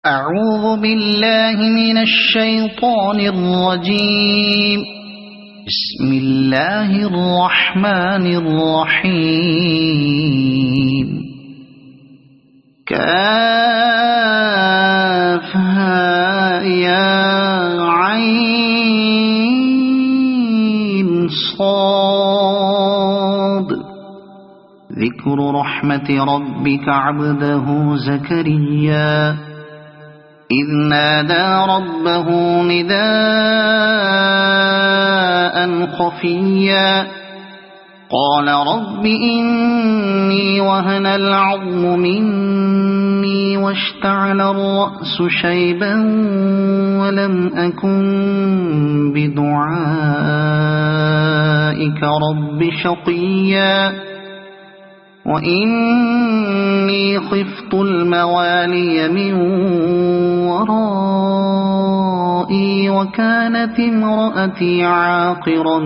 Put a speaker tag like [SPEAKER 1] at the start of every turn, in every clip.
[SPEAKER 1] أعوذ بالله من الشيطان الرجيم. بسم الله الرحمن الرحيم. كافها يا عين صاد. ذكر رحمة ربك عبده زكريا إذ نادى ربه نداء خفيا قال رب إني وهن العظم مني واشتعل الرأس شيبا ولم أكن بدعائك رب شقيا وإني خفت الموالي من ورائي وكانت امرأتي عاقرا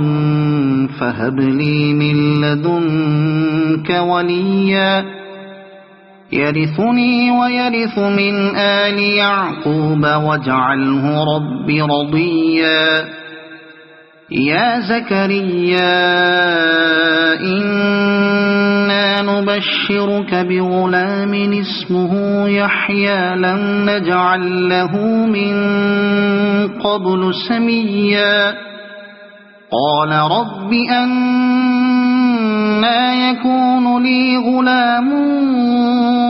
[SPEAKER 1] فهب لي من لدنك وليا يرثني ويرث من آل يعقوب واجعله رب رضيا. يا زكريا إنا نبشرك بغلام اسمه يحيى لم نجعل له من قبل سميا قال رب أنى يكون لي غلام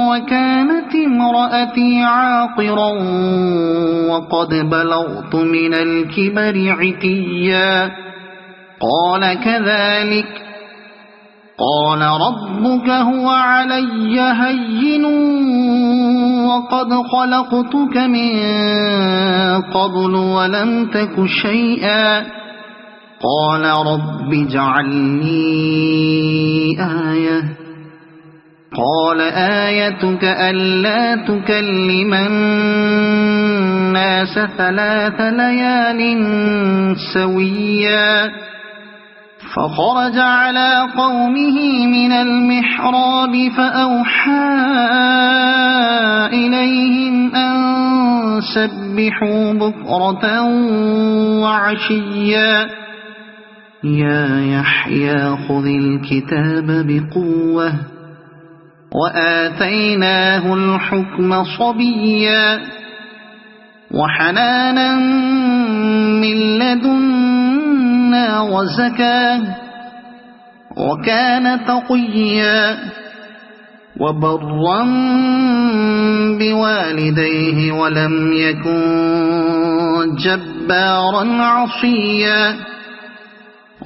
[SPEAKER 1] وكانت امرأتي عاقرا وقد بلغت من الكبر عتيا قال كذلك قال ربك هو علي هين وقد خلقتك من قبل ولم تك شيئا قال رب اجعل لي آية قال آيتك ألا تكلم الناس 3 ليال سويا فخرج على قومه من المحراب فأوحى إليهم أن سبحوا بكرة وعشيا يا يحيى خذ الكتاب بقوة وآتيناه الحكم صبيا وحنانا من لدنا وزكاة وكان تقيا وبرا بوالديه ولم يكن جبارا عصيا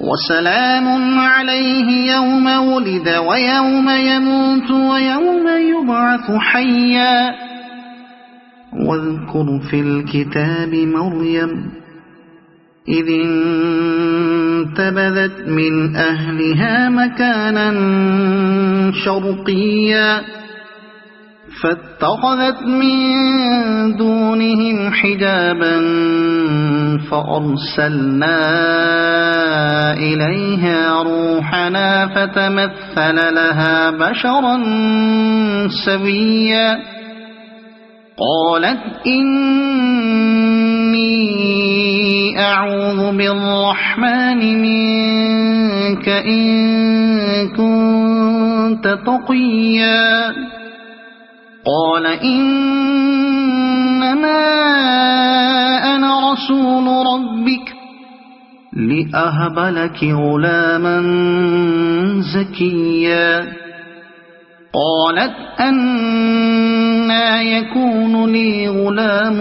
[SPEAKER 1] وسلام عليه يوم ولد ويوم يموت ويوم يبعث حيا واذكر في الكتاب مريم إذ انتبذت من أهلها مكانا شرقيا فاتخذت من دونهم حجابا فأرسلنا إليها روحنا فتمثل لها بشرا سويا قالت إني أعوذ بالرحمن منك إن كنت تقيا قال إنما أنا رسول ربك لأهب لك غلاما زكيا قالت أنى يكون لي غلام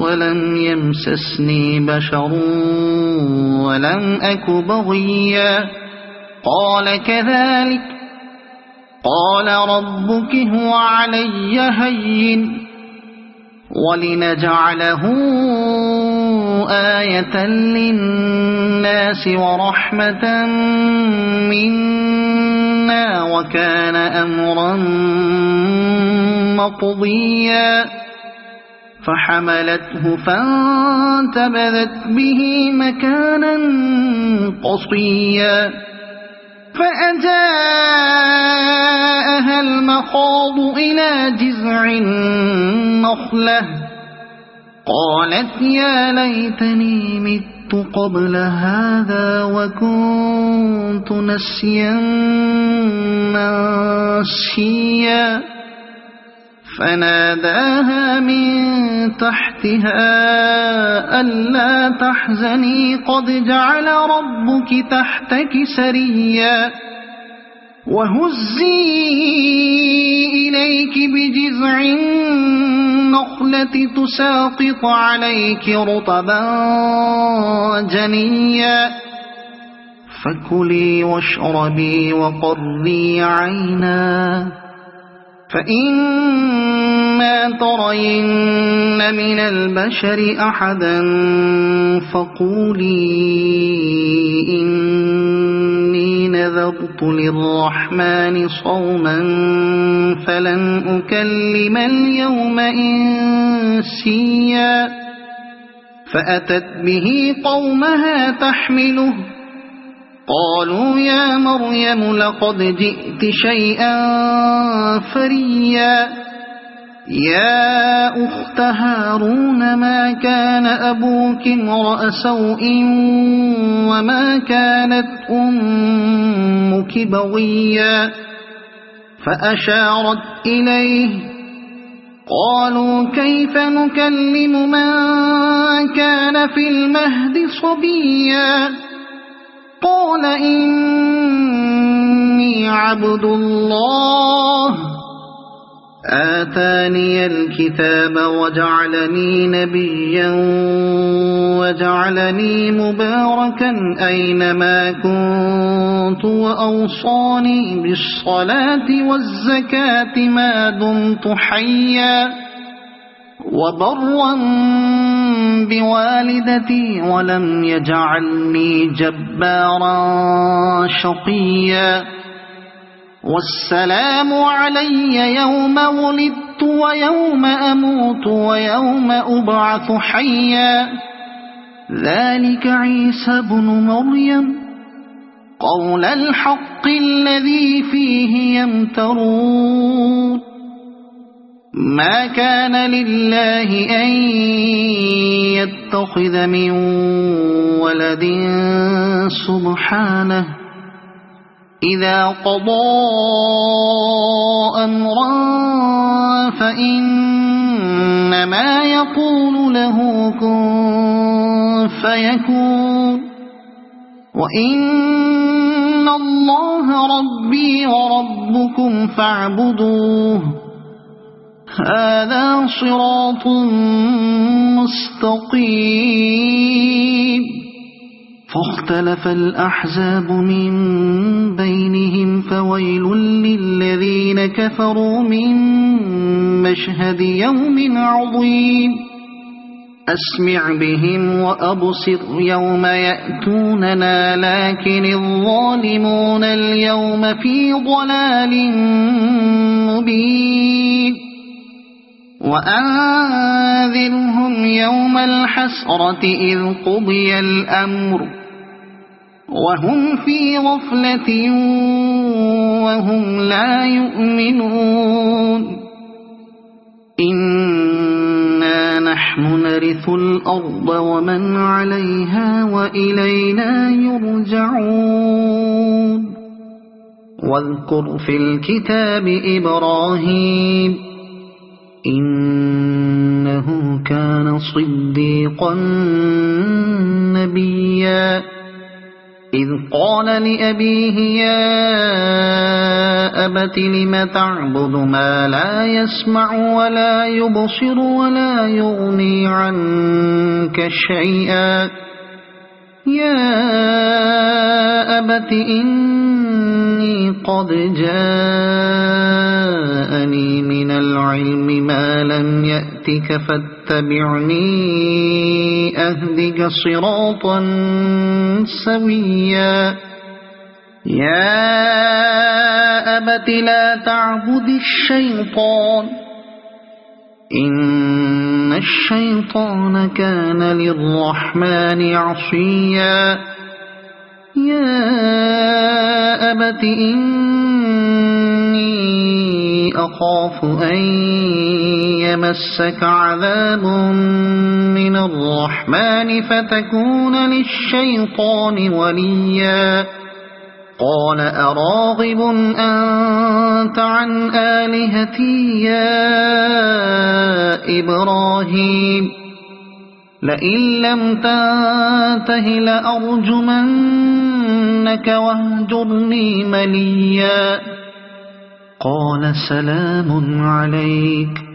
[SPEAKER 1] ولم يمسسني بشر ولم أك بغيا قال كذلك قال ربك هو علي هين ولنجعله آية للناس ورحمة منا وكان أمرا مقضيا فحملته فانتبذت به مكانا قصيا فأجاءها المخاض إلى جذع النخلة النخلة قالت يا ليتني مت قبل هذا وكنت نسيا منسيا فناداها من تحتها ألا تحزني قد جعل ربك تحتك سريا وهزي إليك بجذع النخلة تساقط عليك رطبا جنيا فكلي واشربي وقري عينا فإما ترين من البشر أحدا فقولي إني نذرت للرحمن صوما فلن أكلم اليوم إنسيا فأتت به قومها تحمله قالوا يا مريم لقد جئت شيئا فريا يا أخت هارون ما كان أبوك امرأ سوء وما كانت أمك بغيا فأشارت إليه قالوا كيف نكلم من كان في المهد صبيا قال إني عبد الله آتاني الكتاب وجعلني نبيا وجعلني مباركا أينما كنت وأوصاني بالصلاة والزكاة ما دمت حيا وبرا بوالدتي ولم يجعلني جبارا شقيا والسلام علي يوم ولدت ويوم أموت ويوم أبعث حيا ذلك عيسى بن مريم قول الحق الذي فيه يمترون ما كان لله أن يتخذ من ولد سبحانه إذا قضى أمرا فإنما يقول له كن فيكون وإن الله ربي وربكم فاعبدوه هذا صراط مستقيم فاختلف الأحزاب من بينهم فويل للذين كفروا من مشهد يوم عظيم أسمع بهم وأبصر يوم يأتوننا لكن الظالمون اليوم في ضلال مبين وأنذرهم يوم الحسرة إذ قضي الأمر وهم في غفلة وهم لا يؤمنون إنا نحن نرث الأرض ومن عليها وإلينا يرجعون واذكر في الكتاب إبراهيم إنه كان صديقا نبيا إذ قال لأبيه يا أبت لم تعبد ما لا يسمع ولا يبصر ولا يغني عنك شيئا يا أبت إني قد جاءني من العلم ما لم يأتك فاتبعني أهدك صراطا سويا يا أبت لا تعبد الشيطان إن الشيطان كان للرحمن عصيا يا أبت إني أخاف أن يمسك عذاب من الرحمن فتكون للشيطان وليا قال أراغب أنت عن آلهتي يا إبراهيم لئن لم تنته لأرجمنك واهجرني مليا قال سلام عليك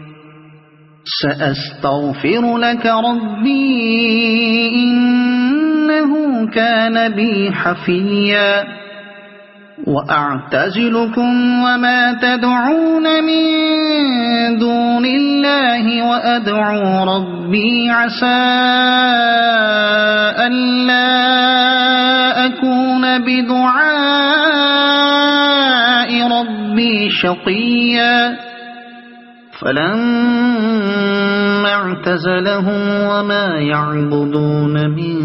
[SPEAKER 1] سأستغفر لك ربي إنه كان بي حفيا وأعتزلكم وما تدعون من دون الله وأدعو ربي عسى ألا أكون بدعاء ربي شقيا فلما اعتزلهم وما يعبدون من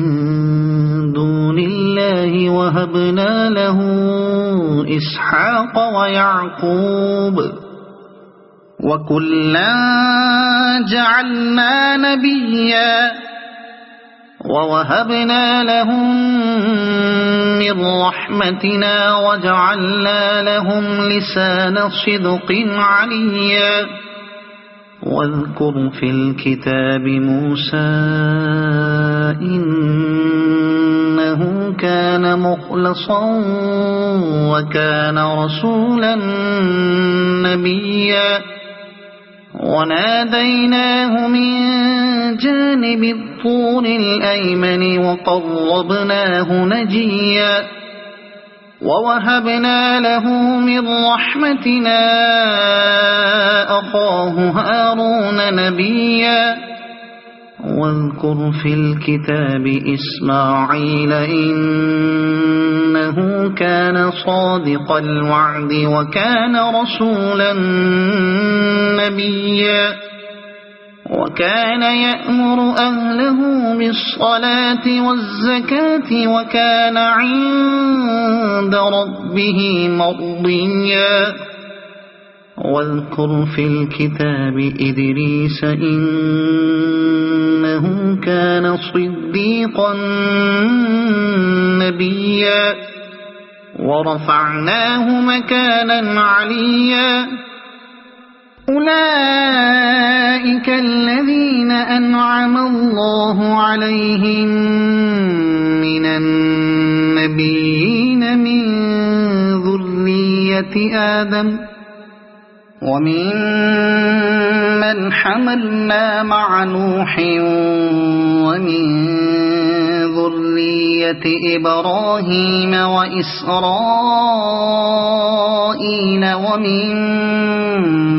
[SPEAKER 1] دون الله وهبنا له إسحاق ويعقوب وكلا جعلنا نبيا ووهبنا لهم من رحمتنا وجعلنا لهم لسان صدق عليا واذكر في الكتاب موسى إنه كان مخلصا وكان رسولا نبيا وناديناه من جانب الطور الأيمن وقربناه نجيا ووهبنا له من رحمتنا أخاه هارون نبيا واذكر في الكتاب إسماعيل إنه كان صادق الوعد وكان رسولا نبيا وكان يأمر أهله بالصلاة والزكاة وكان عند ربه مرضيا واذكر في الكتاب إدريس إنه كان صديقا نبيا ورفعناه مكانا عليا أولئك الذين أنعم الله عليهم من النبيين من ذرية آدم ومن من حملنا مع نوح ومن ذرية إبراهيم وإسرائيل ومن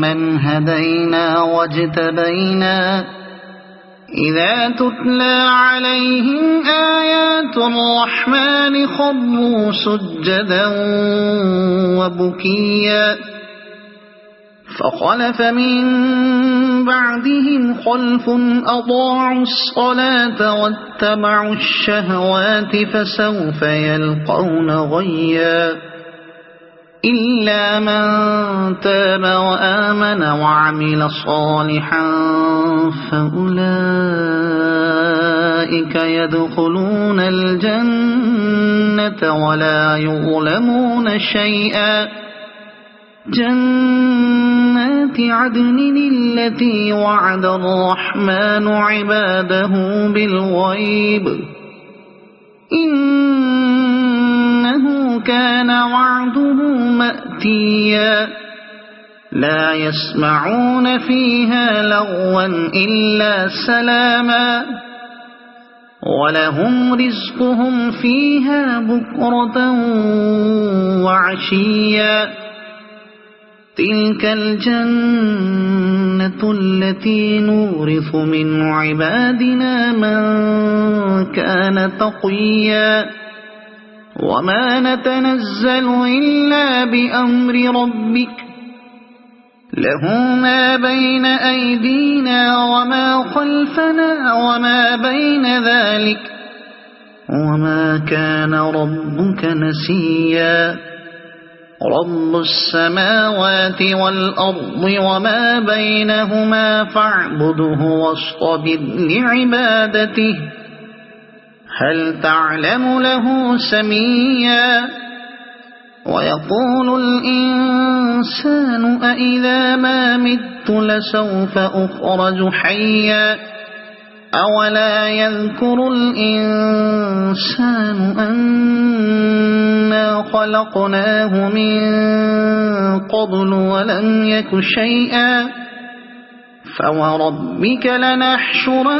[SPEAKER 1] من هدينا واجتبينا إذا تتلى عليهم آيات الرحمن خروا سجدا وبكيا فخلف من بعدهم خلف أضاعوا الصلاة واتبعوا الشهوات فسوف يلقون غيا إلا من تاب وآمن وعمل صالحا فأولئك يدخلون الجنة ولا يظلمون شيئا جنات عدن التي وعد الرحمن عباده بالغيب إنه كان وعده مأتيا لا يسمعون فيها لغوا إلا سلاما ولهم رزقهم فيها بكرة وعشيا تلك الجنة التي نورث من عبادنا من كان تقيا وما نتنزل إلا بأمر ربك له ما بين أيدينا وما خلفنا وما بين ذلك وما كان ربك نسيا رب السماوات والأرض وما بينهما فاعبده واصطبر لعبادته هل تعلم له سميا ويقول الإنسان أإذا ما مت لسوف أخرج حيا أولا يذكر الإنسان أنا خلقناه من قبل ولم يك شيئا فوربك لنحشرنهم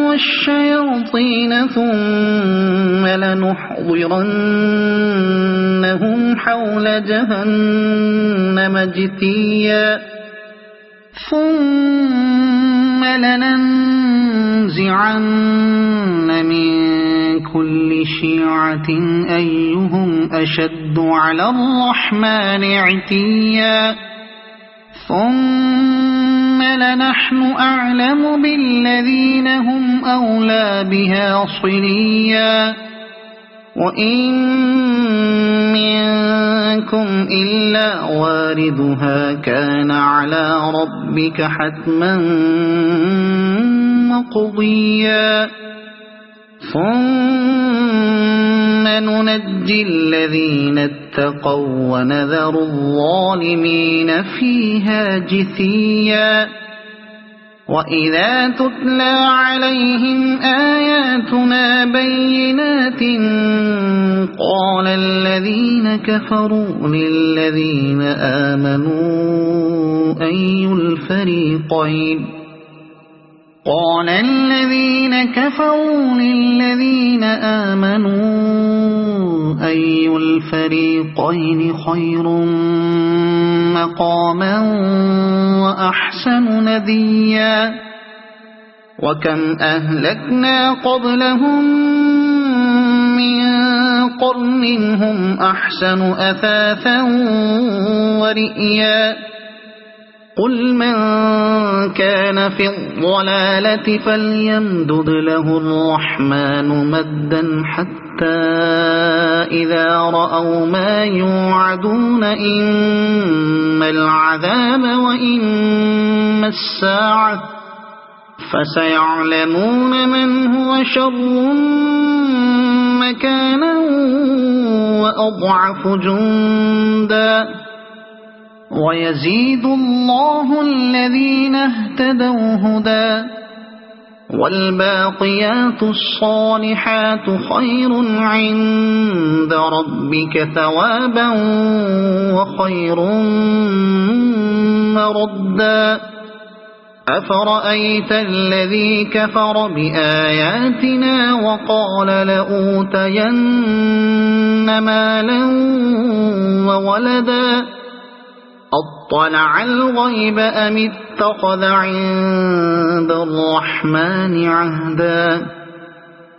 [SPEAKER 1] والشياطين ثم لنحضرنهم حول جهنم جثيا ثم لننزعن من كل شيعة أيهم أشد على الرحمن عتيا ثم لنحن أعلم بالذين هم أولى بها صليا وإن منكم إلا واردها كان على ربك حتما مقضيا ثم ننجي الذين اتقوا ونذر الظالمين فيها جثيا وإذا تتلى عليهم آياتنا بينات قال الذين كفروا للذين آمنوا أي الفريقين خير مقاما وأحسن نديا وكم أهلكنا قبلهم من قرن هم أحسن أثاثا ورئيا قل من كان في الضلالة فليمدد له الرحمن مدا حتى إذا رأوا ما يوعدون إما العذاب وإما الساعة فسيعلمون من هو شر مكانا وأضعف جندا ويزيد الله الذين اهتدوا هدى والباقيات الصالحات خير عند ربك ثوابا وخير مردا أفرأيت الذي كفر بآياتنا وقال لأوتين مالا وولدا أطلع الغيب أم اتخذ عند الرحمن عهدا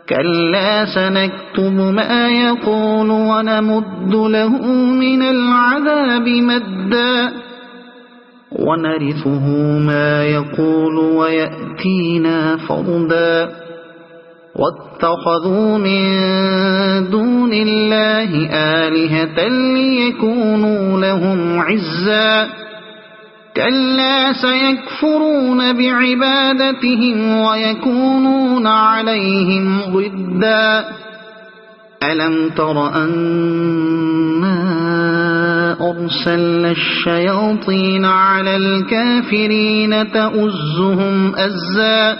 [SPEAKER 1] كلا سنكتب ما يقول ونمد له من العذاب مدا ونرثه ما يقول ويأتينا فردا واتخذوا من دون الله آلهة ليكونوا لهم عزا كلا سيكفرون بعبادتهم ويكونون عليهم ضدا ألم تر أنا أرسلنا الشياطين على الكافرين تؤزهم أزا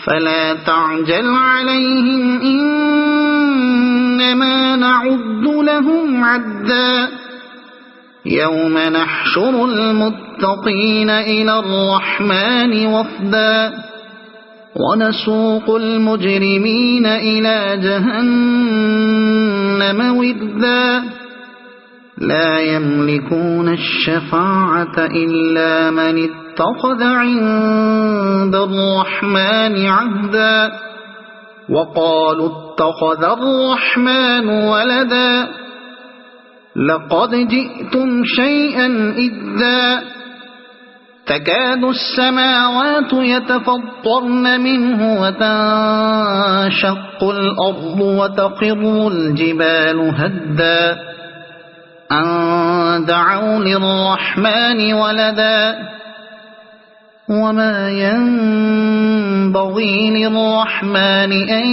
[SPEAKER 1] فلا تعجل عليهم إنما نعد لهم عدا يوم نحشر المتقين إلى الرحمن وفدا ونسوق المجرمين إلى جهنم وردا لا يملكون الشفاعة إلا من اتخذ عند الرحمن عهدا وقالوا اتخذ الرحمن ولدا لقد جئتم شيئا إدا تكاد السماوات يتفطرن منه وتنشق الأرض وتخر الجبال هدا أن دعوا للرحمن ولدا وما ينبغي للرحمن أن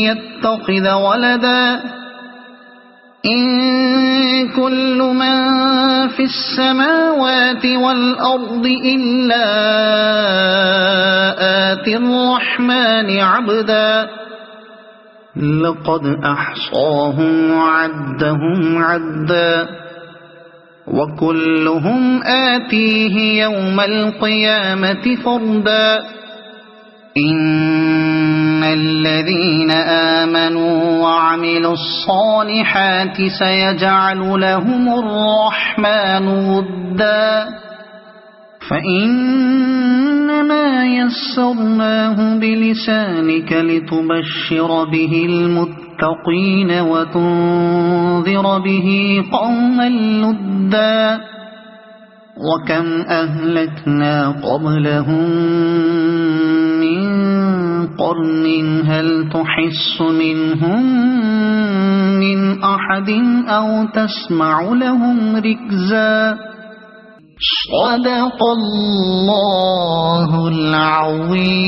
[SPEAKER 1] يتخذ ولدا إن كل من في السماوات والأرض إلا آتي الرحمن عبدا لقد أحصاهم وعدهم عدا وكلهم آتيه يوم القيامة فردا إن الذين آمنوا وعملوا الصالحات سيجعل لهم الرحمن ودا فإنما يسرناه بلسانك لتبشر به المتقين وتنذر به قوما لدا وكم أهلكنا قبلهم من قرن هل تحس منهم من أحد أو تسمع لهم ركزا صدق الله العظيم.